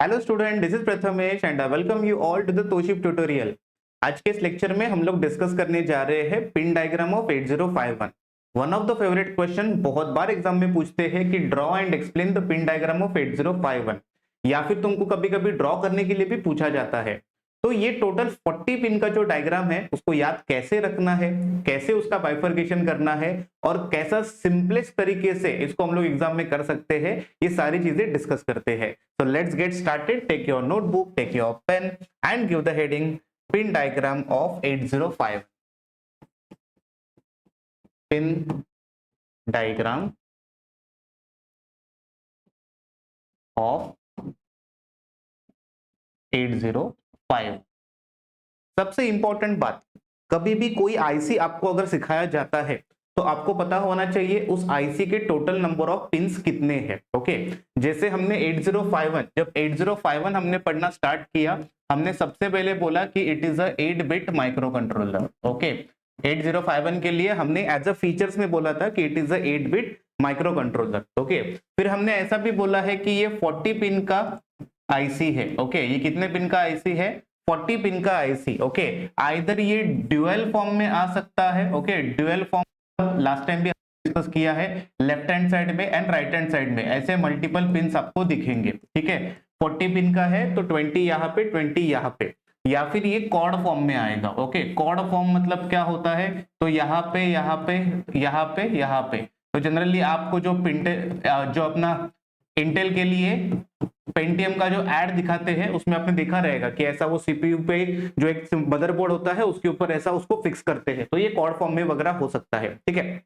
Hello student, this is Prathamesh and I welcome you all to the तोशिप tutorial. आज के इस लेक्चर में हम लोग डिस्कस करने जा रहे हैं pin diagram of 8051। One of the favourite question बहुत बार एग्जाम में पूछते हैं कि draw and explain the pin diagram of 8051, या फिर तुमको कभी कभी ड्रॉ करने के लिए भी पूछा जाता है। तो ये टोटल 40 पिन का जो डायग्राम है उसको याद कैसे रखना है, कैसे उसका बाइफर्केशन करना है और कैसा सिंपलेस्ट तरीके से इसको हम लोग एग्जाम में कर सकते हैं, ये सारी चीजें डिस्कस करते हैं। So let's get started. Take your notebook, take your pen and give the heading pin diagram of 805। Pin diagram of 805। सबसे इंपॉर्टेंट बात, कभी भी कोई आईसी आपको अगर सिखाया जाता है तो आपको पता होना चाहिए उस आईसी के टोटल नंबर ऑफ पिन्स कितने हैं। ओके, जैसे हमने 8051, जब 8051 हमने पढ़ना स्टार्ट किया, हमने सबसे पहले बोला कि it is a 8 bit micro controller. Okay, 8051 के लिए हमने एज अ फीचर्स में बोला था कि it is a 8 bit micro controller. Okay, फिर हमने ऐसा भी बोला है कि ये 40 पिन का आईसी है। ओके, ये कितने पिन का आईसी है? 40 पिन का आईसी। ओके, आइदर ये ड्यूअल फॉर्म में आ सकता है। Okay, dual form last time भी डिस्कस किया है, लेफ्ट हैंड साइड में एंड राइट हैंड साइड में ऐसे मल्टीपल पिन आपको दिखेंगे। ठीक है, 40 पिन का है तो 20 यहाँ पे, 20 यहाँ पे, या फिर ये कॉर्ड फॉर्म में आएगा। ओके, कॉर्ड फॉर्म मतलब क्या होता है? तो यहाँ पे, यहाँ पे, यहाँ पे, यहाँ पे। तो जनरली आपको जो जो अपना इंटेल के लिए पेंटियम का जो एड दिखाते हैं उसमें आपने देखा रहेगा कि ऐसा वो सीपीयू पे जो एक मदरबोर्ड होता है उसके ऊपर ऐसा उसको फिक्स करते हैं, तो ये कॉर्ड फॉर्म में वगैरह हो सकता है। ठीक है,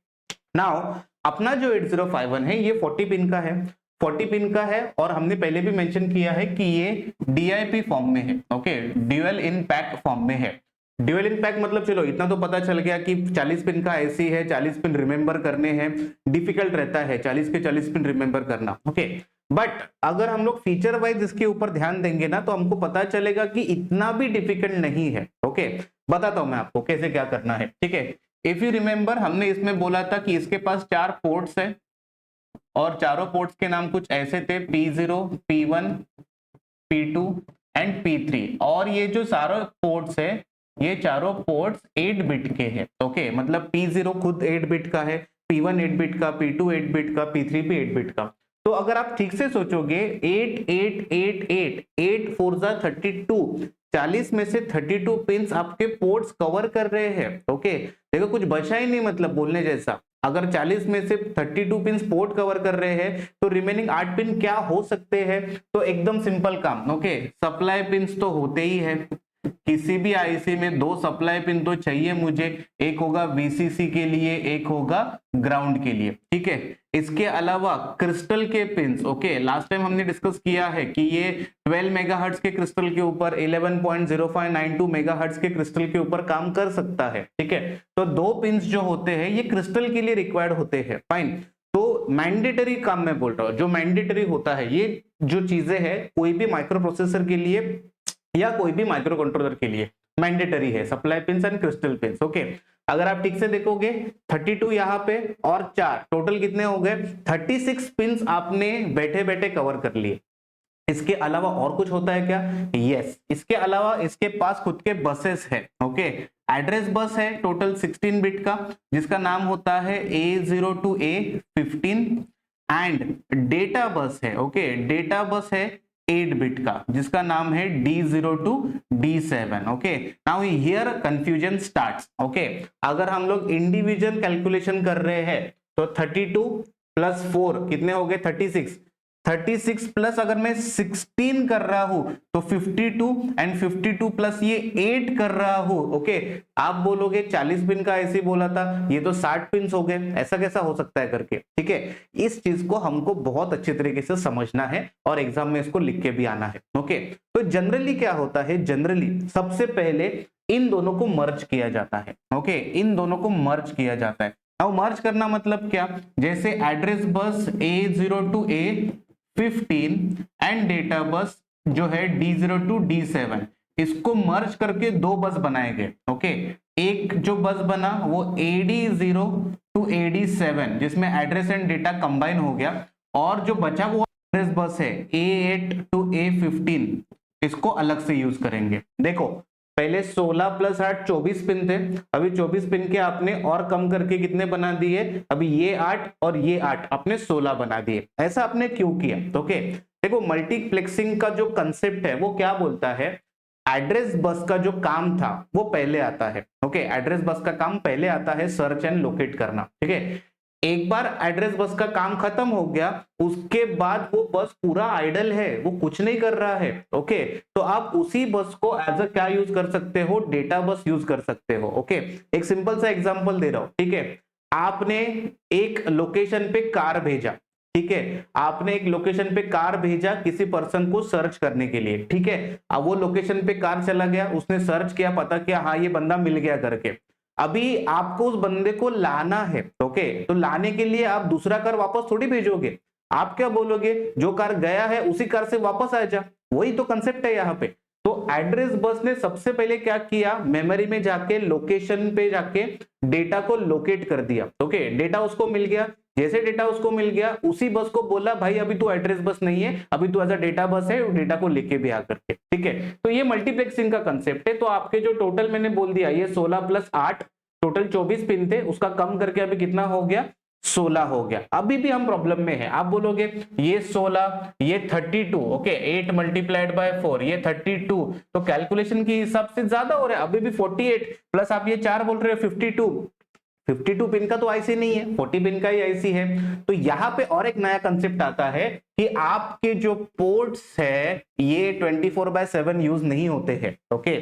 नाउ अपना जो 8051 है ये 40 पिन का है, 40 पिन का है, और हमने पहले भी मेंशन किया है कि ये डीआईपी फॉर्म में है। ओके, ड्यूअल इन पैक फॉर्म में है। ड्यूअल इन पैक मतलब चलो इतना तो पता चल गया कि 40 पिन का ऐसी है, 40 पिन रिमेंबर करने हैं, डिफिकल्ट रहता है 40 के 40 पिन रिमेंबर करना। ओके, बट अगर हम लोग फीचर वाइज इसके ऊपर ध्यान देंगे ना तो हमको पता चलेगा कि इतना भी डिफिकल्ट नहीं है। ओके, बताता हूं मैं आपको कैसे क्या करना है। ठीक है, इफ यू रिमेंबर हमने इसमें बोला था कि इसके पास 4 पोर्ट्स है और चारों पोर्ट्स के नाम कुछ ऐसे थे, P0, P1, P2 and P3, और ये जो सारे पोर्ट्स है ये चारों पोर्ट्स 8 बिट के हैं। ओके, मतलब P0 खुद 8 बिट का है, P1 8 बिट का, P2 8 बिट का, P3 भी 8 बिट का। तो अगर आप ठीक से सोचोगे 8 8 8 8 8 4 जा 32, 40 में से 32 पिंस आपके पोर्ट्स कवर कर रहे हैं। ओके, देखो कुछ बचा ही नहीं मतलब बोलने जैसा। अगर 40 में से 32 पिन पोर्ट कवर कर रहे हैं तो रिमेनिंग 8 पिन क्या हो सकते हैं? तो एकदम सिंपल काम। ओके, सप्लाई पिंस तो होते ही है, किसी भी आईसी में 2 सप्लाई पिन तो चाहिए मुझे, एक होगा वीसीसी के लिए, एक होगा ग्राउंड के लिए। ठीक है, इसके अलावा क्रिस्टल के पिंस। ओके, लास्ट टाइम हमने डिस्कस किया है कि ये 12 मेगाहर्ट्ज के क्रिस्टल के ऊपर, 11.0592 मेगाहर्ट्ज के क्रिस्टल के ऊपर काम कर सकता है। ठीक है, तो 2 पिंस जो होते हैं ये क्रिस्टल के लिए रिक्वायर्ड होते हैं। फाइन, तो मैंडेटरी काम मैं बोल रहा हूं, जो मैंडेटरी होता है, ये जो चीजें हैं कोई भी माइक्रो प्रोसेसर के लिए या कोई भी माइक्रो कंट्रोलर के लिए मैंडेटरी है, supply pins and crystal pins. Okay, अगर आप ठीक से देखोगे 32 यहाँ पे और 4, टोटल कितने हो गए? 36 पिंस आपने बैठे बैठे कवर कर लिए। इसके अलावा और कुछ होता है क्या? यस, इसके अलावा इसके पास खुद के बसेस है। ओके, एड्रेस बस है टोटल 16 बिट का जिसका नाम होता है A0 to A15, and data bus है। ओके, डेटा बस है 8 बिट का जिसका नाम है D0 to D7। Okay, now here confusion starts. Okay, अगर हम लोग इंडिविजुअल कैलकुलेशन कर रहे हैं तो 32 प्लस 4 कितने हो गए? 36, 36 प्लस अगर मैं 16 कर रहा हूं तो 52, एंड 52 प्लस ये 8 कर रहा हूं। ओके, आप बोलोगे 40 पिन का ऐसे बोला था, ये तो 60 पिन हो गए, ऐसा कैसा हो सकता है करके। ठीक है, इस चीज को हमको बहुत अच्छे तरीके से समझना है और एग्जाम में इसको लिख के भी आना है। ओके, तो जनरली क्या होता है, जनरली सबसे पहले इन दोनों को मर्ज किया जाता है। ओके, इन दोनों को मर्ज किया जाता है। अब मर्ज करना मतलब क्या? जैसे address bus A0 to A15 and data bus जो है D0 to D7, इसको मर्ज करके 2 बस बनाए गए। ओके, एक जो बस बना वो AD0 to AD7 जिसमें एड्रेस एंड डेटा कंबाइन हो गया, और जो बचा वो एड्रेस बस है A8 टू A15, इसको अलग से यूज करेंगे। देखो पहले 16 प्लस 8 24 पिन थे, अभी 24 पिन के आपने और कम करके कितने बना दिए, अभी ये 8 और ये 8 आपने 16 बना दिए। ऐसा आपने क्यों किया? ओके देखो मल्टीप्लेक्सिंग का जो कंसेप्ट है वो क्या बोलता है, एड्रेस बस का जो काम था वो पहले आता है। ओके एड्रेस बस का काम पहले आता है सर्च एंड लोकेट करना, ठीक है। एक बार एड्रेस बस का काम खत्म हो गया, उसके बाद वो बस पूरा आइडल है, वो कुछ नहीं कर रहा है। ओके तो आप उसी बस को एज अ क्या यूज कर सकते हो, डेटा बस यूज कर सकते हो। ओके एक सिंपल सा एग्जांपल दे रहा हूं, ठीक है। आपने एक लोकेशन पे कार भेजा, ठीक है, आपने एक लोकेशन पे कार भेजा किसी पर्सन को सर्च करने के लिए, ठीक है। अब वो लोकेशन पे कार चला गया, उसने सर्च किया, पता किया हाँ ये बंदा मिल गया करके। अभी आपको उस बंदे को लाना है, ओके तो लाने के लिए आप दूसरा कार वापस थोड़ी भेजोगे, आप क्या बोलोगे, जो कार गया है उसी कार से वापस आ जा। वही तो कंसेप्ट है यहाँ पे। तो एड्रेस बस ने सबसे पहले क्या किया, मेमोरी में जाके लोकेशन पे जाके डेटा को लोकेट कर दिया। ओके डेटा उसको मिल गया, जैसे डेटा उसको मिल गया उसी बस को बोला भाई अभी तू एड्रेस बस नहीं है, अभी तू एज अ डेटा बस है, डेटा को लेके भी आकर के, ठीक है। तो ये मल्टीप्लेक्सिंग का कंसेप्ट है। तो आपके जो टोटल मैंने बोल दिया ये 16 प्लस 8 टोटल 24 पिन थे, उसका कम करके अभी कितना हो गया, 16 हो गया। अभी भी हम प्रॉब्लम में है, आप बोलोगे ये 16 ये 32, ओके 8 मल्टीप्लाइड बाय 4 ये 32, तो कैलकुलेशन के हिसाब से ज्यादा हो रहा है। अभी भी 48 प्लस आप ये 4 बोल रहे हो 52 पिन का तो आईसी नहीं है, 40 पिन का ही आईसी है। तो यहाँ पे और एक नया कंसेप्ट आता है कि आपके जो पोर्ट्स है ये 24/7 यूज नहीं होते हैं। ओके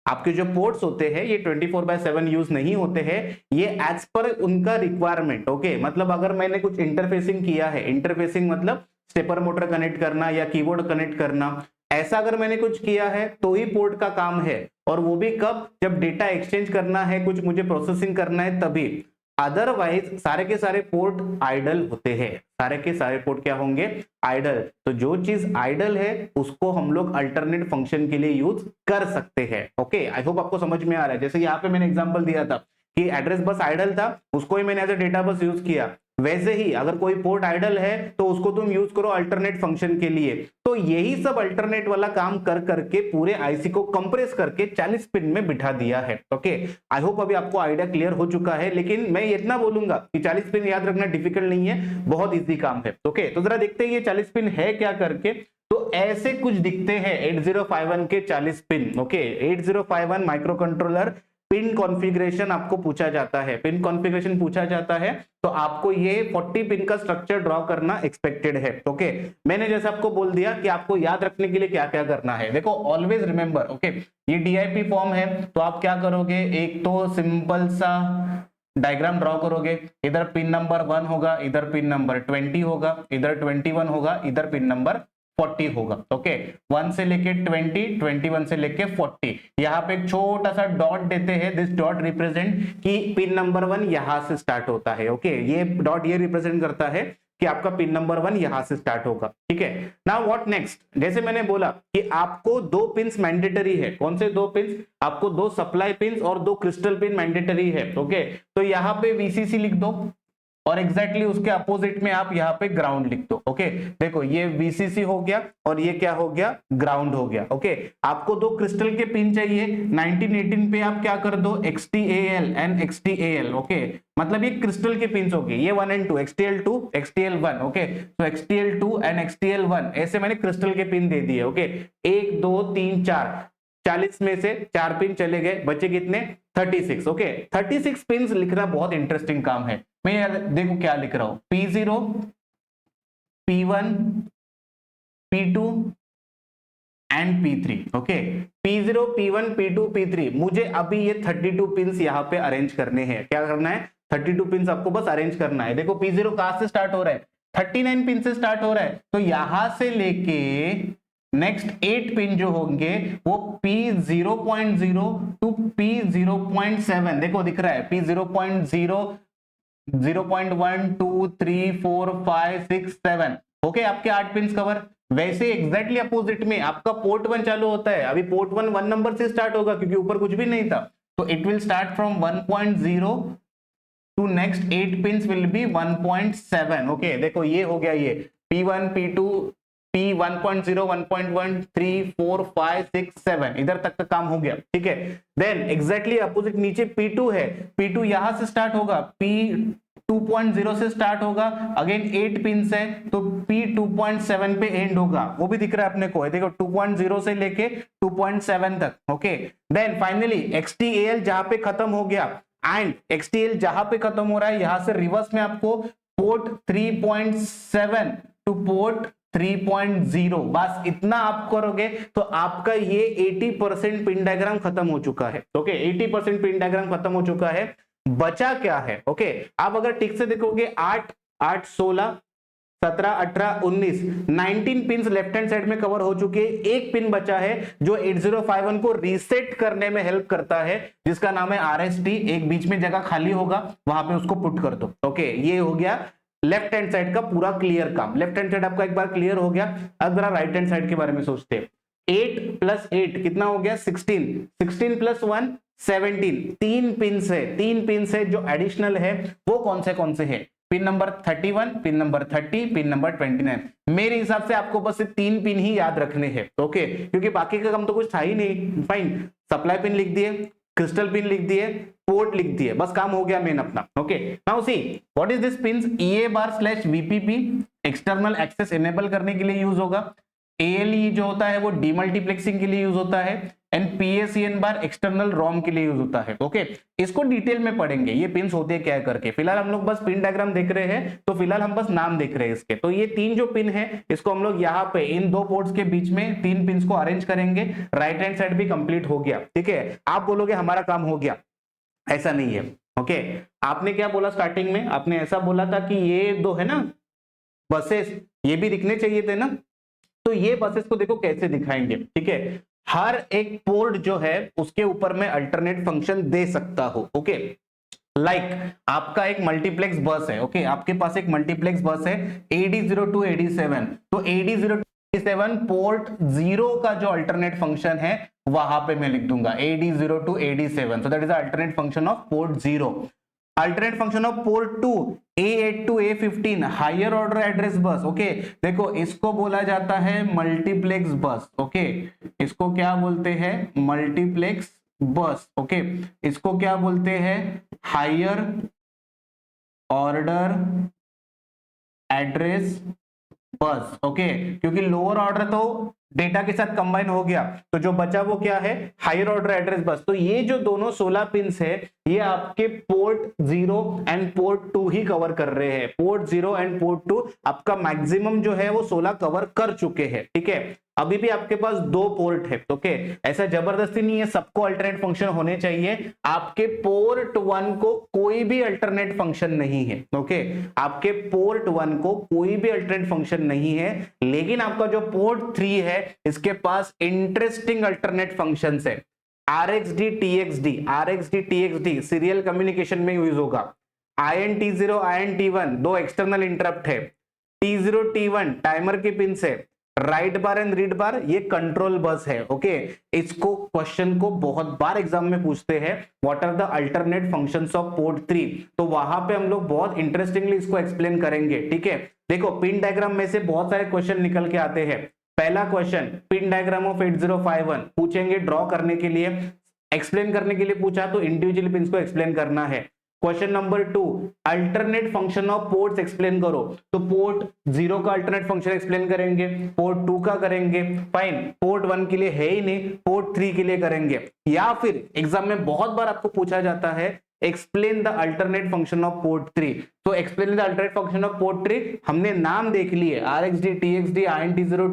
आपके जो पोर्ट्स होते हैं ये 24/7 यूज नहीं होते हैं, ये एज पर उनका रिक्वायरमेंट। ओके मतलब अगर मैंने कुछ इंटरफेसिंग किया है, इंटरफेसिंग मतलब स्टेपर मोटर कनेक्ट करना या कीबोर्ड कनेक्ट करना, ऐसा अगर मैंने कुछ किया है तो ही पोर्ट का काम है। और वो भी कब, जब डेटा एक्सचेंज करना है, कुछ मुझे प्रोसेसिंग करना है तभी। अदरवाइज सारे के सारे पोर्ट आइडल होते हैं, सारे के सारे पोर्ट क्या होंगे, आइडल। तो जो चीज आइडल है उसको हम लोग अल्टरनेट फंक्शन के लिए यूज कर सकते हैं। ओके आई होप आपको समझ में आ रहा है। जैसे यहाँ पे मैंने एग्जांपल दिया था कि एड्रेस बस आइडल था, उसको ही मैंने as a data bus use किया, वैसे ही अगर कोई पोर्ट आइडल है तो उसको तुम यूज करो अल्टरनेट फंक्शन के लिए। तो यही सब अल्टरनेट वाला काम कर करके पूरे आईसी को कंप्रेस करके 40 पिन में बिठा दिया है। ओके आई होप अभी आपको आइडिया क्लियर हो चुका है। लेकिन मैं इतना बोलूंगा कि 40 पिन याद रखना डिफिकल्ट नहीं है, बहुत इजी काम है। ओके तो जरा देखते हैं ये 40 पिन है क्या करके। तो ऐसे कुछ दिखते हैं 8051 के 40 pin. Okay 8051 micro controller pin configuration आपको पूछा जाता है, पिन कॉन्फ़िगरेशन पूछा जाता है तो आपको ये 40 पिन का स्ट्रक्चर ड्रॉ करना एक्सपेक्टेड है। ओके मैंने जैसे आपको बोल दिया कि आपको याद रखने के लिए क्या क्या करना है। देखो ऑलवेज रिमेंबर, ओके ये डीआईपी फॉर्म है तो आप क्या करोगे, एक तो सिंपल सा डायग्राम ड्रॉ करोगे, इधर पिन नंबर 1 होगा, इधर पिन नंबर 20 होगा, इधर 21 होगा, इधर पिन नंबर 40 होगा। ओके 1 से लेके 20, 21 से लेके 40, यहाँ पे एक छोटा सा डॉट देते हैं, दिस डॉट रिप्रेजेंट कि पिन नंबर 1 यहां से स्टार्ट होता है। ओके ये डॉट ये रिप्रेजेंट करता है कि आपका पिन नंबर 1 यहां से स्टार्ट होगा, ठीक है। नाउ व्हाट नेक्स्ट, जैसे मैंने बोला कि आपको 2 पिन्स मैंडेटरी है। कौन से 2 पिन्स, आपको 2 सप्लाई पिन्स और 2 क्रिस्टल पिन मैंडेटरी है। ओके तो यहाँ पे वीसीसी लिख दो और एग्जैक्टली उसके अपोजिट में आप यहाँ पे ग्राउंड लिख दो। ओके देखो ये वीसीसी हो गया और ये क्या हो गया, ग्राउंड हो गया। ओके आपको 2 क्रिस्टल के पिन चाहिए, 1918 पे आप क्या कर दो, XTAL एंड XTAL। ओके मतलब ये क्रिस्टल के पिन हो गए, ये 1 एंड 2, XTL2 XTL1। ओके तो XTL2 एंड XTL1 ऐसे मैंने क्रिस्टल के पिन दे दिए। ओके 1 2 3 4, 40 में से 4 पिन चले गए, बचे कितने, 36। ओके 36 पिन लिखना बहुत इंटरेस्टिंग काम है। मैं यार देखो क्या लिख रहा हूं, P0 P1 P2 and P3। Okay P0 P1 P2 P3, मुझे अभी ये 32 पिन यहाँ पे अरेंज करने हैं। क्या करना है, 32 पिन आपको बस अरेंज करना है। देखो P0 कहां से स्टार्ट हो रहा है, 39 पिन से स्टार्ट हो रहा है, तो यहां से लेके नेक्स्ट 8 पिन जो होंगे वो P0.0 टू P0.7, देखो दिख रहा है P0.0, 0.1 2 3 4 5 6 7। ओके आपके 8 पिन कवर। वैसे एग्जैक्टली अपोजिट में आपका पोर्ट 1 चालू होता है, अभी पोर्ट 1 नंबर से स्टार्ट होगा क्योंकि ऊपर कुछ भी नहीं था, तो it will start from 1.0 to next 8 pin will be 1.7। Okay देखो ये हो गया, ये P1 P2 P1.0 1.1 3 4 5 6 7 इधर तक का काम हो गया, ठीक है। देन एग्जैक्टली अपोजिट नीचे P2 है, P2 यहां से स्टार्ट होगा, P2.0 से स्टार्ट होगा, अगेन 8 पिन है तो P2.7 पे एंड होगा, वो भी दिख रहा है अपने को, देखो 2.0 से लेके 2.7 तक, ओके। देन फाइनली XTAL जहां पे खत्म हो गया, एंड XTAL जहां पे खत्म हो रहा है यहां से रिवर्स में आपको पोर्ट 3.7 टू पोर्ट 3.0, बस इतना आप करोगे तो आपका ये 80% पिन डायग्राम खत्म हो चुका है, ओके। 80% पिन डायग्राम खत्म हो चुका है। बचा क्या है, ओके। आप अगर ठीक से देखोगे 8 8 16 17 18 19 19 पिन लेफ्ट हैंड साइड में कवर हो चुके हैं, एक पिन बचा है जो 8051 को रीसेट करने में हेल्प करता है, जिसका नाम है RST। एक बीच में जगह खाली होगा, वहां पे उसको पुट कर दो, ओके। ये हो गया लेफ्ट हैंड साइड का पूरा क्लियर काम। लेफ्ट हैंड साइड आपका एक बार क्लियर हो गया। अब जरा राइट हैंड साइड के बारे में सोचते हैं। 8 + 8 कितना हो गया, 16 16 + 1 17, तीन पिन है, तीन पिन है जो एडिशनल है, वो कौन से है, pin number 31, pin number 30, pin number 29। मेरे हिसाब से आपको बस तीन पिन ही याद रखने हैं, ओके, क्योंकि बाकी का काम तो कुछ था ही नहीं। फाइन, सप्लाई पिन लिख दिए, क्रिस्टल पिन लिख दिए, पोर्ट लिख दिए, बस काम हो गया मेन अपना, okay. Now see what is this pin, EA/VPP external access enable करने के लिए यूज होगा, ALE जो होता है वो डीमल्टीप्लेक्सिंग के लिए यूज होता है, एंड PACN एक्सटर्नल रोम के लिए यूज होता है, ओके। इसको डिटेल में पढ़ेंगे ये पिन्स होते क्या है करके। फिलहाल हम लोग बस पिन डायग्राम देख रहे हैं, तो फिलहाल हम बस नाम देख रहे हैं इसके। तो ये तीन जो पिन है इसको हम लोग यहाँ पे इन दो पोर्ट्स के बीच में तीन पिन्स को अरेंज करेंगे। राइट हैंड साइड भी कंप्लीट हो गया, ठीक है। आप बोलोगे हमारा काम हो गया, ऐसा नहीं है, ओके। आपने क्या बोला स्टार्टिंग में, आपने ऐसा बोला था कि ये दो है ना बसेस, ये भी दिखने चाहिए थे ना, तो ये बसेस को देखो कैसे दिखाएंगे, ठीक है। हर एक पोर्ट जो है उसके ऊपर में अल्टरनेट फंक्शन दे सकता हो, ओके। लाइक आपका एक मल्टीप्लेक्स बस है, ओके, आपके पास एक मल्टीप्लेक्स बस है AD0 to AD7, तो AD0 to AD7 पोर्ट 0 का जो अल्टरनेट फंक्शन है वहां पे मैं लिख दूंगा AD0 to AD7, so that is the alternate function of port 0. Alternate function of port 2 A8 to A15 higher order address bus, okay. देखो इसको बोला जाता है मल्टीप्लेक्स बस, ओके। इसको क्या बोलते हैं, मल्टीप्लेक्स बस, ओके। इसको क्या बोलते हैं, higher order address bus, okay. क्योंकि लोअर ऑर्डर तो डेटा के साथ कंबाइन हो गया, तो जो बचा वो क्या है, हायर ऑर्डर एड्रेस बस। तो ये जो दोनों 16 पिन्स है ये आपके port 0 and port 2 he cover कर रहे हैं। पोर्ट 0 एंड पोर्ट 2 आपका मैक्सिमम जो है वो 16 कवर कर चुके हैं, ठीक है। अभी भी आपके पास दो पोर्ट है, ओके। ऐसा जबरदस्ती नहीं है सबको अल्टरनेट फंक्शन होने चाहिए, आपके पोर्ट 1 को कोई भी अल्टरनेट फंक्शन नहीं है, ओके। आपके पोर्ट 1 को कोई भी अल्टरनेट फंक्शन नहीं है, लेकिन आपका जो पोर्ट 3 है इसके पास इंटरेस्टिंग अल्टरनेट फंक्शंस है। RxD TXD सीरियल कम्युनिकेशन में यूज होगा। INT0 INT1 दो एक्सटर्नल इंटरप्ट है। T0 T1 टाइमर के पिन से, right bar and read bar ये कंट्रोल बस है, ओके। इसको क्वेश्चन को बहुत बार एग्जाम में पूछते हैं, what are the alternate functions of port 3, तो वहां पे हम लोग बहुत इंटरेस्टिंगली इसको एक्सप्लेन करेंगे, ठीक है। देखो पिन डायग्राम में से बहुत सारे क्वेश्चन निकल के आते हैं। पहला क्वेश्चन पिन डायग्राम ऑफ 8051 पूछेंगे, ड्रॉ करने के लिए, एक्सप्लेन करने के लिए पूछा तो इंडिविजुअली पिन्स को एक्सप्लेन करना है। Question number 2 alternate function of ports explain करो, तो पोर्ट 0 का अल्टरनेट फंक्शन एक्सप्लेन करेंगे, पोर्ट 2 का करेंगे, फाइन। पोर्ट 1 के लिए है ही नहीं, पोर्ट 3 के लिए करेंगे। या फिर एग्जाम में बहुत बार आपको पूछा जाता है explain the alternate function of port 3, तो explain the alternate function of port 3 हमने नाम देख लिए, RxD TXD INT0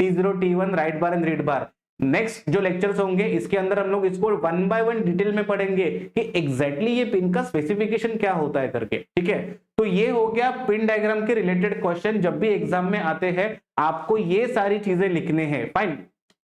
T0 T1 right bar and read bar. Next जो लेक्चर्स होंगे इसके अंदर हम लोग इसको 1 by 1 डिटेल में पढ़ेंगे कि एग्जैक्टली ये पिन का स्पेसिफिकेशन क्या होता है करके, ठीक है। तो ये हो गया पिन डायग्राम के रिलेटेड क्वेश्चन, जब भी एग्जाम में आते हैं आपको ये सारी चीजें लिखने हैं, फाइन।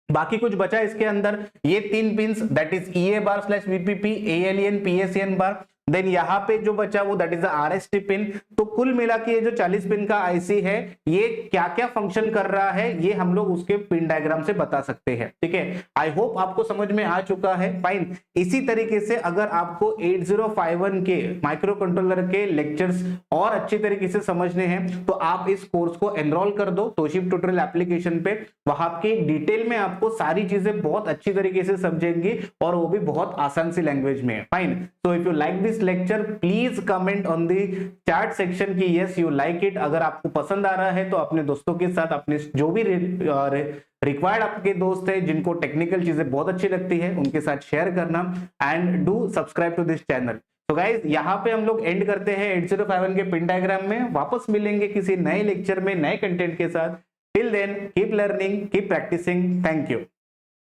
बाकी कुछ बचा इसके अंदर, ये तीन pins that is EA/VPP ALE and PACN bar, then यहाँ पे जो बचा वो that is the RST pin. तो कुल मिला के ये जो 40 पिन का आईसी है ये क्या क्या फंक्शन कर रहा है ये हम लोग उसके पिन डायग्राम से बता सकते हैं। ठीक है, आई होप आपको समझ में आ चुका है। फाइन, इसी तरीके से अगर आपको 8051 के माइक्रो कंट्रोलर के लेक्चर्स और अच्छी तरीके से समझने हैं तो आप इस कोर्स को एनरोल कर दो तोशिब ट्यूटोरियल एप्लीकेशन पे। वहां के डिटेल में आपको सारी चीजें बहुत अच्छी तरीके से समझेंगी और वो भी बहुत आसान सी लैंग्वेज में। Fine, so if you like this lecture please comment on the chat section की यस यू लाइक इट। अगर आपको पसंद आ रहा है तो अपने दोस्तों के साथ, अपने जो भी रिक्वायर्ड आपके दोस्त है जिनको टेक्निकल चीजें बहुत अच्छी लगती है उनके साथ शेयर करना and do subscribe to this channel. तो गाइज यहाँ पे हम लोग एंड करते हैं 8051 के पिन डायग्राम में। वापस मिलेंगे किसी नए लेक्चर में नए कंटेंट के साथ। Till then keep learning, keep practising. Thank you.